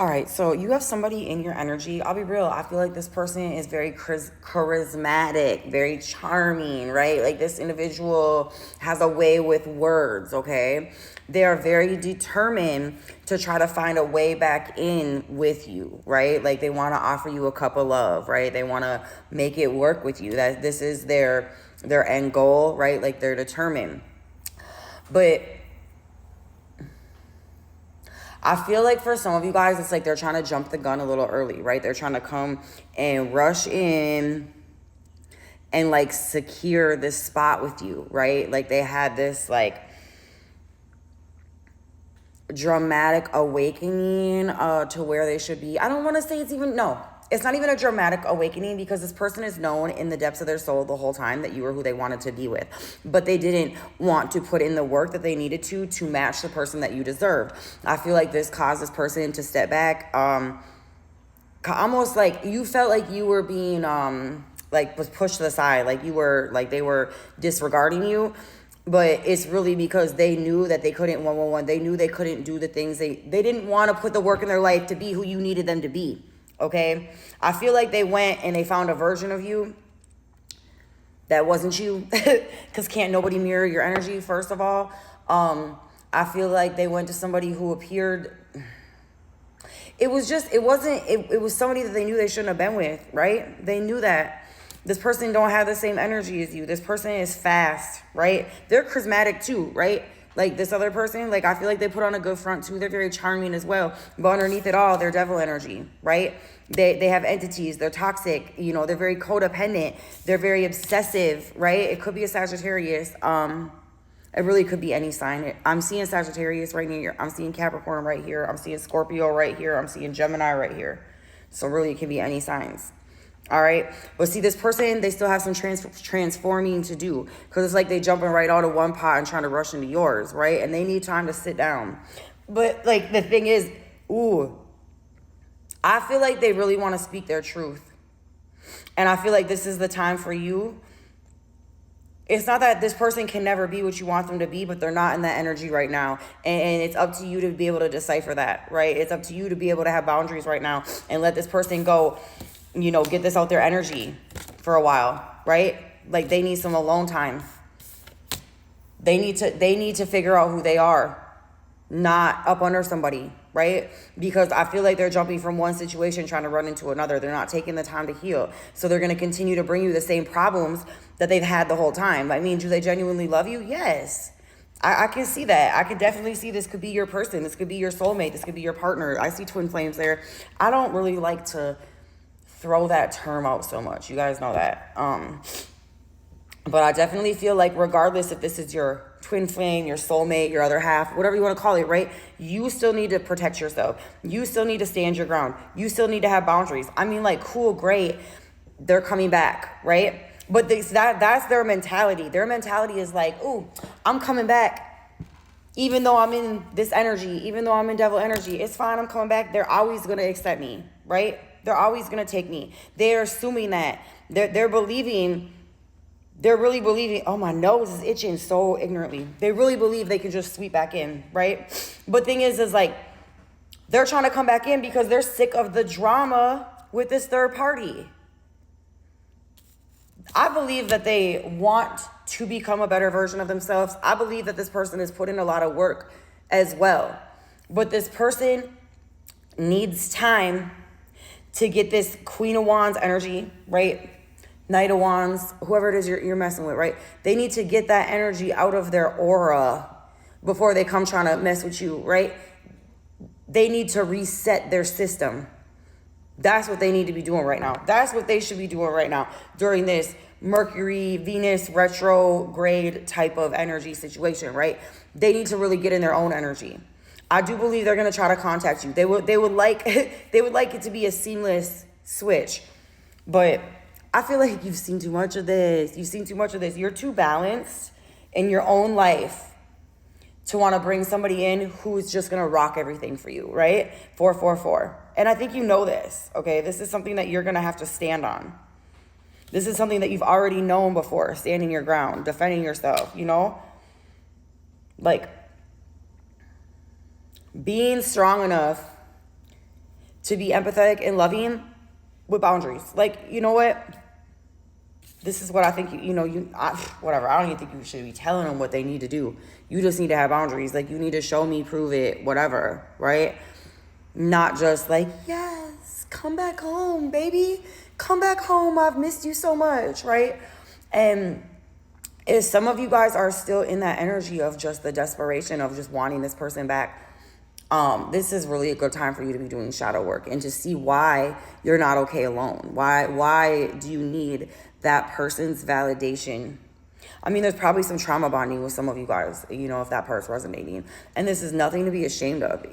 All right, so you have somebody in your energy. I'll be real. I feel like this person is very charismatic, very charming, right? Like this individual has a way with words, okay? They are very determined to try to find a way back in with you, right? Like they want to offer you a cup of love, right? They want to make it work with you. That this is their end goal, right? Like they're determined. But I feel like for some of you guys, it's like they're trying to jump the gun a little early, right? They're trying to come and rush in and like secure this spot with you, right? Like they had this like dramatic awakening to where they should be. I don't want to say it's not even a dramatic awakening, because this person is known in the depths of their soul the whole time that you were who they wanted to be with, but they didn't want to put in the work that they needed to match the person that you deserve. I feel like this caused this person to step back, almost like you felt like you were being like was pushed to the side, like you were like they were disregarding you. But it's really because they knew that they couldn't they knew they couldn't do the things they didn't want to put the work in their life to be who you needed them to be. Okay, I feel like they went and they found a version of you that wasn't you, because can't nobody mirror your energy, first of all. I feel like they went to somebody who appeared, it was somebody that they knew they shouldn't have been with, right? They knew that this person don't have the same energy as you. This person is fast, right? They're charismatic too, right? Like this other person, like I feel like they put on a good front too. They're very charming as well. But underneath it all, they're devil energy, right? They have entities. They're toxic. You know, they're very codependent. They're very obsessive, right? It could be a Sagittarius. It really could be any sign. I'm seeing Sagittarius right here. I'm seeing Capricorn right here. I'm seeing Scorpio right here. I'm seeing Gemini right here. So really it can be any signs. All right. But see, this person, they still have some transforming to do, because it's like they jumping right out of one pot and trying to rush into yours, right? And they need time to sit down. But like the thing is, I feel like they really want to speak their truth. And I feel like this is the time for you. It's not that this person can never be what you want them to be, but they're not in that energy right now. And it's up to you to be able to decipher that, right? It's up to you to be able to have boundaries right now and let this person go, you know, get this out their energy for a while, right? Like they need some alone time. They need to figure out who they are, not up under somebody, right? Because I feel like they're jumping from one situation trying to run into another. They're not taking the time to heal. So they're going to continue to bring you the same problems that they've had the whole time. I mean, do they genuinely love you? Yes. I can see that. I can definitely see this could be your person. This could be your soulmate. This could be your partner. I see twin flames there. I don't really like to throw that term out so much. You guys know that. But I definitely feel like regardless if this is your twin flame, your soulmate, your other half, whatever you want to call it, right? You still need to protect yourself. You still need to stand your ground. You still need to have boundaries. I mean, like, cool, great. They're coming back, right? But that's their mentality. Their mentality is like, ooh, I'm coming back. Even though I'm in this energy, even though I'm in devil energy, it's fine, I'm coming back. They're always going to accept me, right? They're always going to take me. They're assuming that. They're really believing, oh, my nose is itching so ignorantly. They really believe they can just sweep back in, right? But thing is like, they're trying to come back in because they're sick of the drama with this third party. I believe that they want to become a better version of themselves. I believe that this person has put in a lot of work as well. But this person needs time to get this Queen of Wands energy, right? Knight of Wands, whoever it is you're messing with, right? They need to get that energy out of their aura before they come trying to mess with you, right? They need to reset their system. That's what they need to be doing right now. That's what they should be doing right now during this Mercury, Venus, retrograde type of energy situation, right? They need to really get in their own energy. I do believe they're going to try to contact you. They would like it to be a seamless switch, but I feel like you've seen too much of this. You're too balanced in your own life to want to bring somebody in who's just going to rock everything for you, right? 444. And I think you know this, okay? This is something that you're going to have to stand on. This is something that you've already known before, standing your ground, defending yourself, you know? Like, being strong enough to be empathetic and loving with boundaries. Like, you know what? This is what I think, whatever. I don't even think you should be telling them what they need to do. You just need to have boundaries. Like, you need to show me, prove it, whatever, right? Not just like, yes, come back home, baby. Come back home. I've missed you so much, right? And if some of you guys are still in that energy of just the desperation of just wanting this person back, this is really a good time for you to be doing shadow work and to see why you're not okay alone. Why do you need that person's validation? I mean, there's probably some trauma bonding with some of you guys, if that part's resonating. And this is nothing to be ashamed of,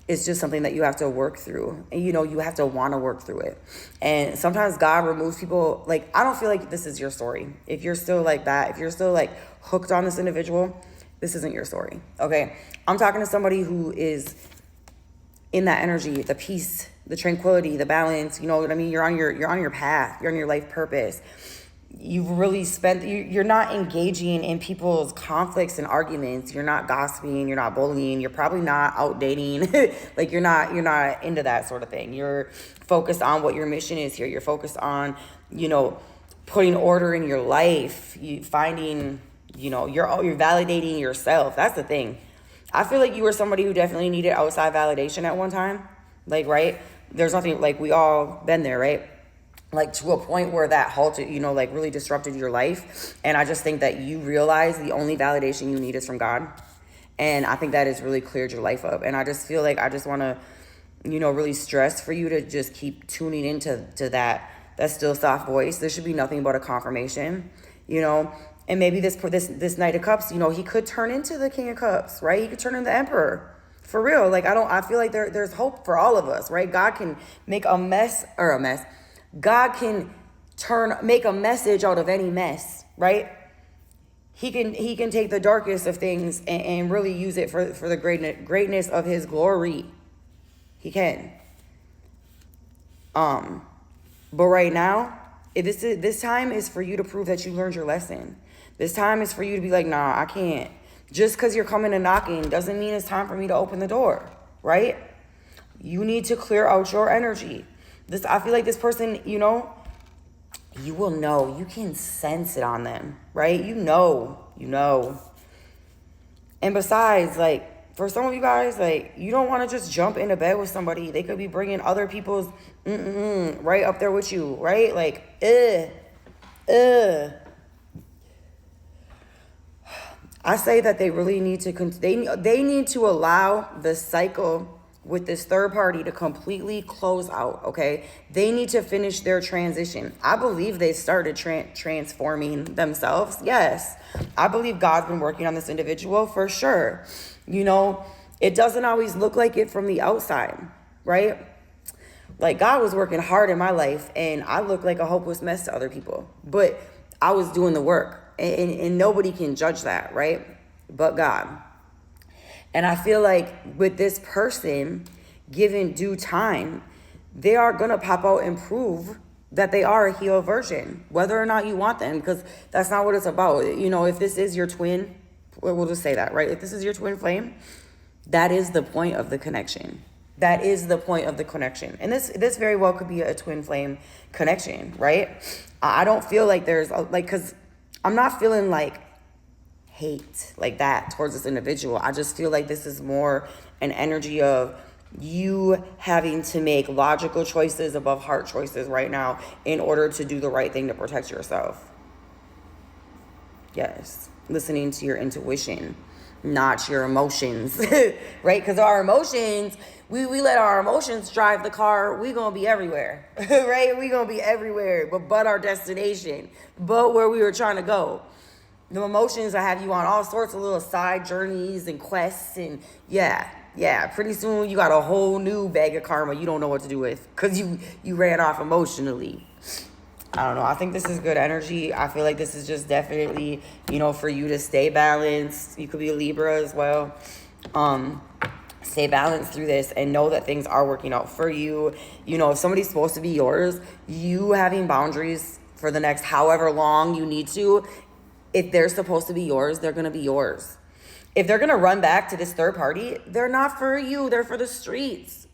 It's just something that you have to work through. And, you have to want to work through it. And sometimes God removes people. Like, I don't feel like this is your story. If you're still like that, if you're still like hooked on this individual, this isn't your story, okay? I'm talking to somebody who is in that energy, the peace, the tranquility, the balance, you know what I mean? You're on your path, you're on your life purpose. You've really you're not engaging in people's conflicts and arguments. You're not gossiping, you're not bullying, you're probably not out dating. Like you're not into that sort of thing. You're focused on what your mission is here. You're focused on, putting order in your life, you're validating yourself. That's the thing. I feel like you were somebody who definitely needed outside validation at one time. Like, right? There's nothing, like, we all been there, right? Like, to a point where that halted, really disrupted your life. And I just think that you realize the only validation you need is from God. And I think that has really cleared your life up. And I just feel like I just want to, really stress for you to just keep tuning into that still soft voice. There should be nothing but a confirmation, And maybe this Knight of Cups, he could turn into the King of Cups, right? He could turn into the Emperor. For real. Like, I feel like there's hope for all of us, right? God can make a mess. God can make a message out of any mess, right? He can take the darkest of things and really use it for the greatness of his glory. He can. But right now, this time is for you to prove that you learned your lesson. This time is for you to be like, nah, I can't. Just because you're coming and knocking doesn't mean it's time for me to open the door, right? You need to clear out your energy. I feel like this person, you will know. You can sense it on them, right? You know. And besides, like, for some of you guys, like, you don't want to just jump into bed with somebody. They could be bringing other people's right up there with you, right? Like, I say that they really need to, they need to allow the cycle with this third party to completely close out, okay? They need to finish their transition. I believe they started transforming themselves. Yes, I believe God's been working on this individual for sure. It doesn't always look like it from the outside, right? Like, God was working hard in my life and I look like a hopeless mess to other people, but I was doing the work. And nobody can judge that, right? But God. And I feel like with this person, given due time, they are going to pop out and prove that they are a healed version, whether or not you want them, because that's not what it's about. If this is your twin, we'll just say that, right? If this is your twin flame, that is the point of the connection. That is the point of the connection. And this very well could be a twin flame connection, right? I don't feel like there's, because I'm not feeling like hate like that towards this individual. I just feel like this is more an energy of you having to make logical choices above heart choices right now in order to do the right thing to protect yourself. Yes, listening to your intuition, not your emotions, right? Because our emotions, we let our emotions drive the car, we gonna be everywhere, right? We gonna be everywhere, but our destination, but where we were trying to go. The emotions that have you on all sorts of little side journeys and quests, and yeah, pretty soon you got a whole new bag of karma you don't know what to do with because you ran off emotionally. I don't know. I think this is good energy. I feel like this is just definitely, for you to stay balanced. You could be a Libra as well. Stay balanced through this and know that things are working out for you. If somebody's supposed to be yours, you having boundaries for the next however long you need to, if they're supposed to be yours, they're going to be yours. If they're going to run back to this third party, they're not for you. They're for the streets.